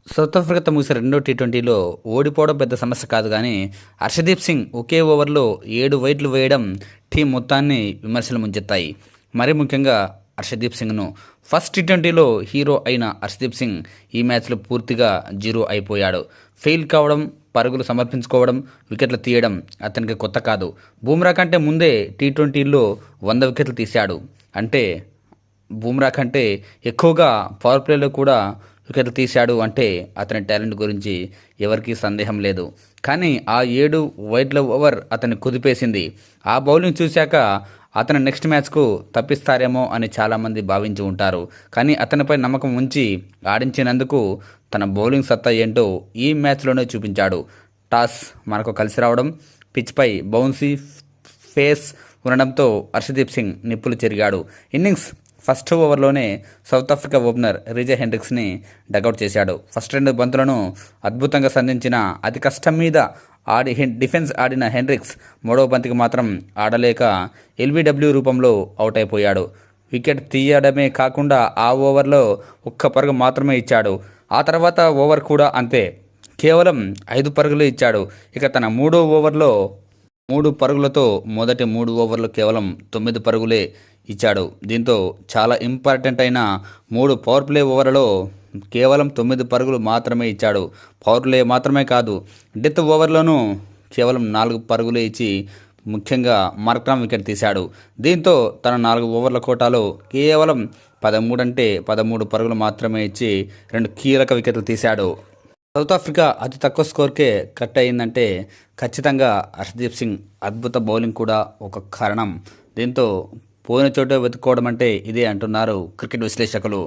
South ఆఫ్రికాతో ముగిసిన రెండో టీ20లో ఓడిపోవడం పెద్ద సమస్య కాదు కానీ హర్షదీప్ సింగ్ ఒకే ఓవర్లో 7 వైడ్లు వేయడం టీం మొత్తాన్ని విమర్శలు ముంచెత్తాయి. మరీ ముఖ్యంగా హర్షదీప్ సింగ్ను. ఫస్ట్ టీ20లో హీరో అయిన హర్షదీప్ సింగ్ ఈ మ్యాచ్లో పూర్తిగా జీరో అయిపోయాడు. ఫెయిల్ కావడం, పరుగులు సమర్పించుకోవడం, వికెట్లు తీయడం అతనికి కొత్త కాదు. బూమ్రా కంటే ముందే టీ20లో 100 వికెట్లు తీశాడు. అంటే బూమ్రా కంటే ఎక్కువగా పవర్ ప్లేలో కూడా వికెట్లు తీశాడు అంటే అతని టాలెంట్ గురించి ఎవరికీ సందేహం లేదు. కానీ ఆ 7 వైడ్ల ఓవర్ అతన్ని కుదిపేసింది. ఆ బౌలింగ్ చూశాక అతను నెక్స్ట్ మ్యాచ్కు తప్పిస్తారేమో అని చాలామంది భావించి ఉంటారు. కానీ అతనిపై నమ్మకం ఉంచి ఆడించినందుకు తన బౌలింగ్ సత్తా ఏంటో ఈ మ్యాచ్లోనే చూపించాడు. టాస్ మనకు కలిసి రావడం, పిచ్పై బౌన్సీ ఫేస్ ఉండడంతో హర్షదీప్ సింగ్ నిప్పులు చెరిగాడు. ఇన్నింగ్స్ ఫస్ట్ ఓవర్లోనే సౌత్ ఆఫ్రికా ఓపెనర్ రీజే హెండ్రిక్స్ని డకౌట్ చేశాడు. ఫస్ట్ 2 బంతులను అద్భుతంగా సంధించిన అతి కష్టం మీద డిఫెన్స్ ఆడిన హెండ్రిక్స్ మూడవ బంతికి మాత్రం ఆడలేక ఎల్బీడబ్ల్యూ రూపంలో అవుట్ అయిపోయాడు. వికెట్ తీయడమే కాకుండా ఆ ఓవర్లో 1 పరుగు మాత్రమే ఇచ్చాడు. ఆ తర్వాత ఓవర్ కూడా అంతే, కేవలం 5 పరుగులు ఇచ్చాడు. ఇక తన 3వ ఓవర్లో 3 పరుగులతో మొదటి 3 ఓవర్లు కేవలం 9 పరుగులే ఇచ్చాడు. దీంతో చాలా ఇంపార్టెంట్ అయిన 3 పవర్ ప్లే ఓవర్లలో కేవలం 9 పరుగులు మాత్రమే ఇచ్చాడు. పవర్ ప్లే మాత్రమే కాదు, డెత్ ఓవర్లోనూ కేవలం 4 పరుగులే ఇచ్చి ముఖ్యంగా మార్క్రమ్ వికెట్ తీశాడు. దీంతో తన 4 ఓవర్ల కోటాలో కేవలం 13 పరుగులు మాత్రమే ఇచ్చి 2 కీలక వికెట్లు తీశాడు. సౌత్ ఆఫ్రికా అతి తక్కువ స్కోర్కే కట్ అయిందంటే ఖచ్చితంగా హర్షదీప్ సింగ్ అద్భుత బౌలింగ్ కూడా ఒక కారణం. దీంతో పోయిన చోట వెతుక్కోవడం అంటే ఇదే అంటున్నారు క్రికెట్ విశ్లేషకులు.